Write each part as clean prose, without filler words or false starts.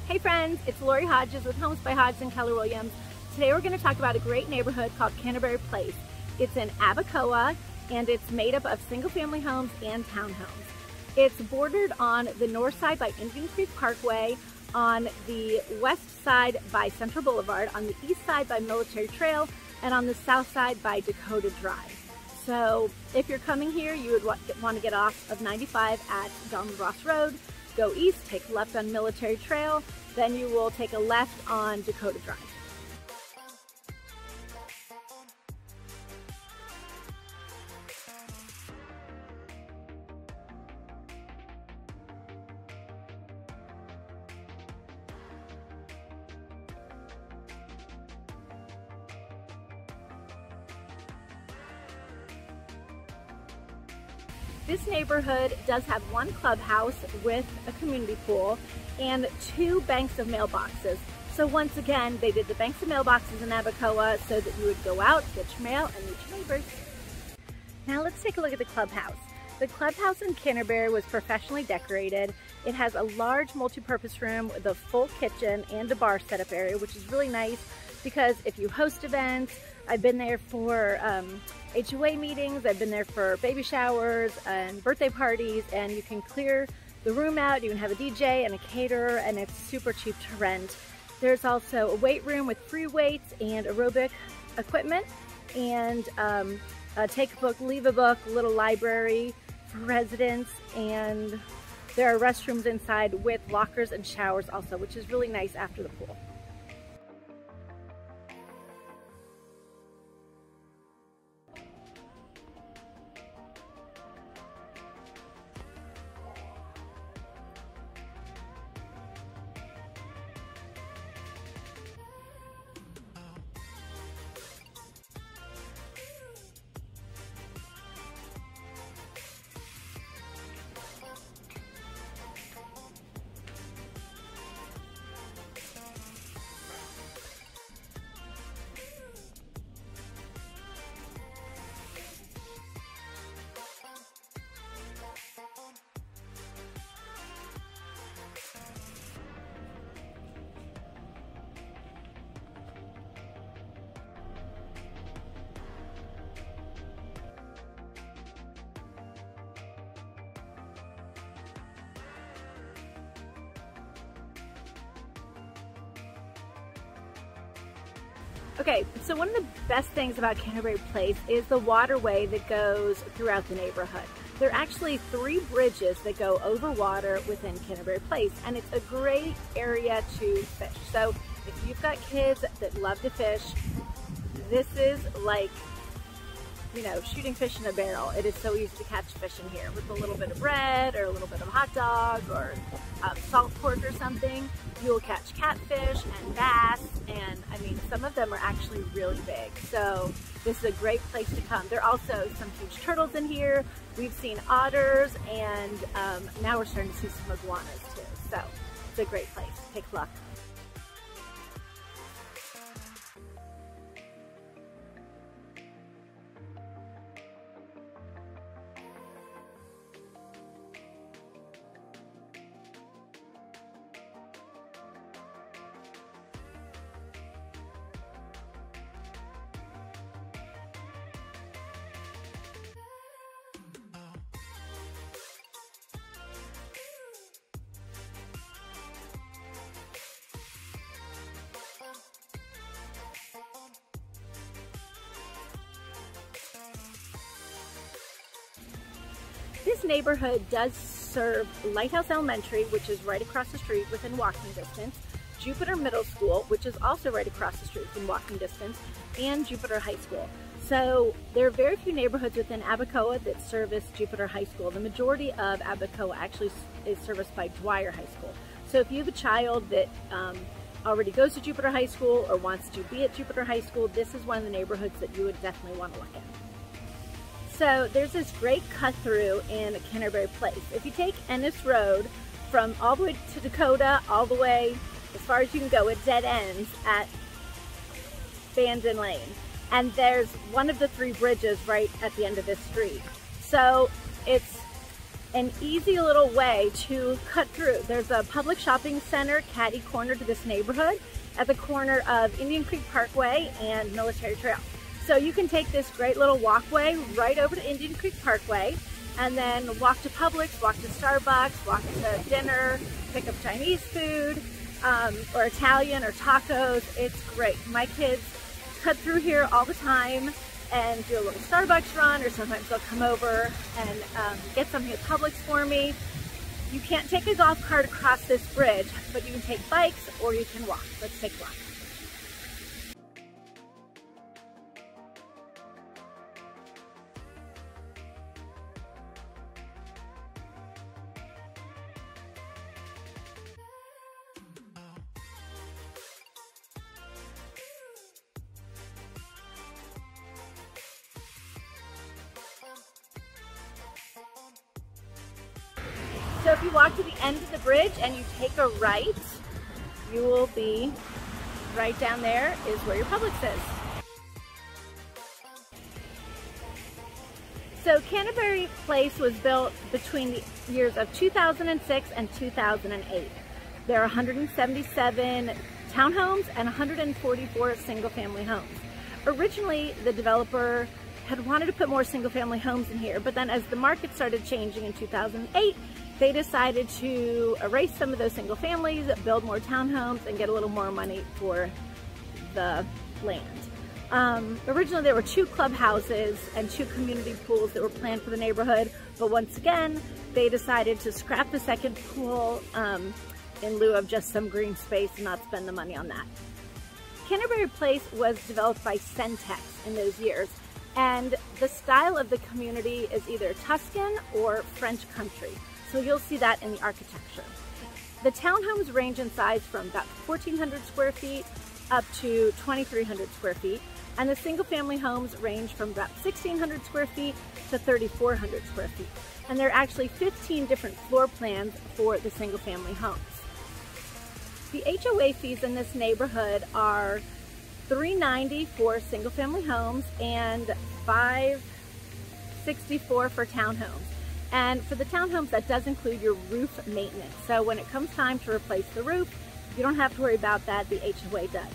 Hey friends, it's Lori Hodges with Homes by Hodges and Keller Williams. Today we're going to talk about a great neighborhood called Canterbury Place. It's in Abacoa and it's made up of single family homes and townhomes. It's bordered on the north side by Indian Creek Parkway, on the west side by Central Boulevard, on the east side by Military Trail, and on the south side by Dakota Drive. So if you're coming here, you would want to get off of 95 at Donald Ross Road, go east, take a left on Military Trail, then you will take a left on Dakota Drive. This neighborhood does have one clubhouse with a community pool and 2 banks of mailboxes. So once again, they did the banks of mailboxes in Abacoa so that you would go out, get your mail, and meet your neighbors. Now let's take a look at the clubhouse. The clubhouse in Canterbury was professionally decorated. It has a large multi-purpose room with a full kitchen and a bar setup area, which is really nice because if you host events, I've been there for HOA meetings, I've been there for baby showers and birthday parties, and you can clear the room out, you can have a DJ and a caterer, and it's super cheap to rent. There's also a weight room with free weights and aerobic equipment, and a take a book, leave a book, little library for residents, and there are restrooms inside with lockers and showers also, which is really nice after the pool. Okay, so one of the best things about Canterbury Place is the waterway that goes throughout the neighborhood. There are actually 3 bridges that go over water within Canterbury Place, and it's a great area to fish. So if you've got kids that love to fish, this is like, you know, shooting fish in a barrel. It is so easy to catch fish in here with a little bit of bread or a little bit of hot dog or salt pork or something. You will catch catfish and bass, and I mean, some of them are actually really big. So this is a great place to come. There are also some huge turtles in here. We've seen otters, and now we're starting to see some iguanas too. So it's a great place. Take a look. This neighborhood does serve Lighthouse Elementary, which is right across the street within walking distance, Jupiter Middle School, which is also right across the street within walking distance, and Jupiter High School. So there are very few neighborhoods within Abacoa that service Jupiter High School. The majority of Abacoa actually is serviced by Dwyer High School. So if you have a child that already goes to Jupiter High School or wants to be at Jupiter High School, this is one of the neighborhoods that you would definitely want to look at. So there's this great cut through in Canterbury Place. If you take Ennis Road from all the way to Dakota, all the way as far as you can go, it dead ends at Bandon Lane. And there's one of the 3 bridges right at the end of this street. So it's an easy little way to cut through. There's a public shopping center catty corner to this neighborhood at the corner of Indian Creek Parkway and Military Trail. So you can take this great little walkway right over to Indian Creek Parkway and then walk to Publix, walk to Starbucks, walk to dinner, pick up Chinese food or Italian or tacos. It's great. My kids cut through here all the time and do a little Starbucks run, or sometimes they'll come over and get something at Publix for me. You can't take a golf cart across this bridge, but you can take bikes or you can walk. Let's take a walk. So if you walk to the end of the bridge and you take a right, you will be right down there is where your Publix is. So Canterbury Place was built between the years of 2006 and 2008. There are 177 townhomes and 144 single-family homes. Originally, the developer had wanted to put more single-family homes in here, but then as the market started changing in 2008, they decided to erase some of those single families, build more townhomes, and get a little more money for the land. Originally there were 2 clubhouses and 2 community pools that were planned for the neighborhood, but once again they decided to scrap the second pool in lieu of just some green space and not spend the money on that. Canterbury Place was developed by Centex in those years, and the style of the community is either Tuscan or French country. So you'll see that in the architecture. The townhomes range in size from about 1,400 square feet up to 2,300 square feet, and the single-family homes range from about 1,600 square feet to 3,400 square feet. And there are actually 15 different floor plans for the single-family homes. The HOA fees in this neighborhood are $390 for single-family homes and $564 for townhomes. And for the townhomes, that does include your roof maintenance. So when it comes time to replace the roof, you don't have to worry about that, the HOA does.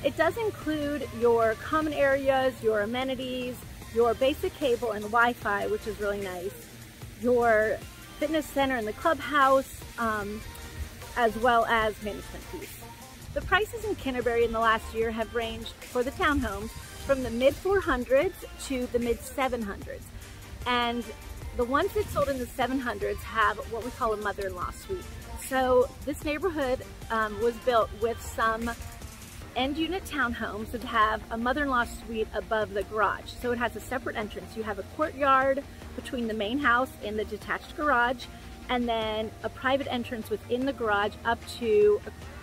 It does include your common areas, your amenities, your basic cable and Wi-Fi, which is really nice, your fitness center and the clubhouse, as well as management fees. The prices in Canterbury in the last year have ranged for the townhomes from the mid-400s to the mid-700s. And the ones that sold in the 700s have what we call a mother-in-law suite. So this neighborhood was built with some end unit townhomes that have a mother-in-law suite above the garage. So it has a separate entrance. You have a courtyard between the main house and the detached garage, and then a private entrance within the garage up to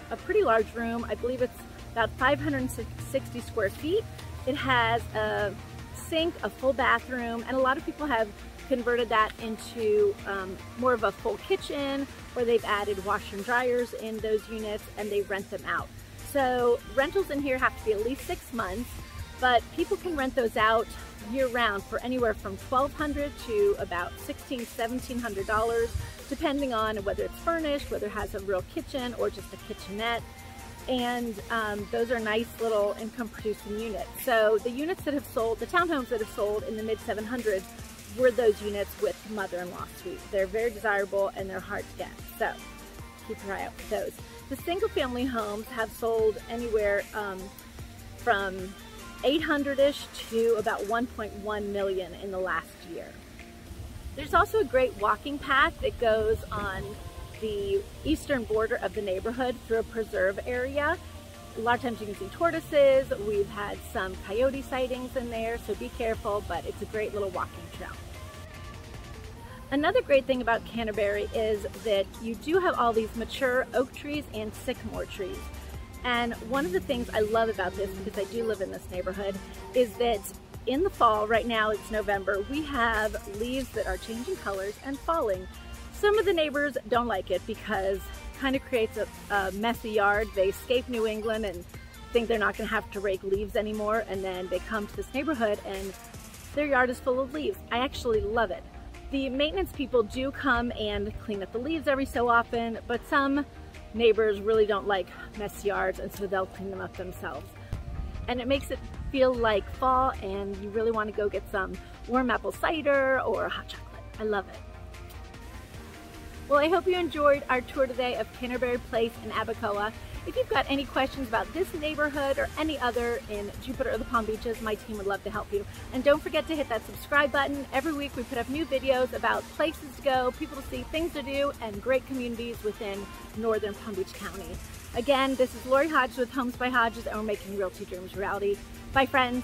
a pretty large room. I believe it's about 560 square feet. It has a sink, a full bathroom, and a lot of people have converted that into more of a full kitchen, or they've added washer and dryers in those units and they rent them out. So rentals in here have to be at least 6 months, but people can rent those out year-round for anywhere from $1,200 to about $1,600, $1,700, depending on whether it's furnished, whether it has a real kitchen or just a kitchenette. And those are nice little income-producing units. So the units that have sold, the townhomes that have sold in the mid-700s were those units with mother-in-law suite. They're very desirable and they're hard to get, so keep your eye out for those. The single-family homes have sold anywhere from 800-ish to about 1.1 million in the last year. There's also a great walking path that goes on the eastern border of the neighborhood through a preserve area. A lot of times you can see tortoises. We've had some coyote sightings in there, so be careful, but it's a great little walking trail. Another great thing about Canterbury is that you do have all these mature oak trees and sycamore trees. And one of the things I love about this, because I do live in this neighborhood, is that in the fall, right now it's November, we have leaves that are changing colors and falling. Some of the neighbors don't like it because it kind of creates a messy yard. They escape New England and think they're not going to have to rake leaves anymore, and then they come to this neighborhood and their yard is full of leaves. I actually love it. The maintenance people do come and clean up the leaves every so often, but some neighbors really don't like messy yards, and so they'll clean them up themselves. And it makes it feel like fall, and you really want to go get some warm apple cider or hot chocolate. I love it. Well, I hope you enjoyed our tour today of Canterbury Place in Abacoa. If you've got any questions about this neighborhood or any other in Jupiter or the Palm Beaches, my team would love to help you. And don't forget to hit that subscribe button. Every week we put up new videos about places to go, people to see, things to do, and great communities within northern Palm Beach County. Again, this is Lori Hodges with Homes by Hodges, and we're making realty dreams reality. Bye, friends.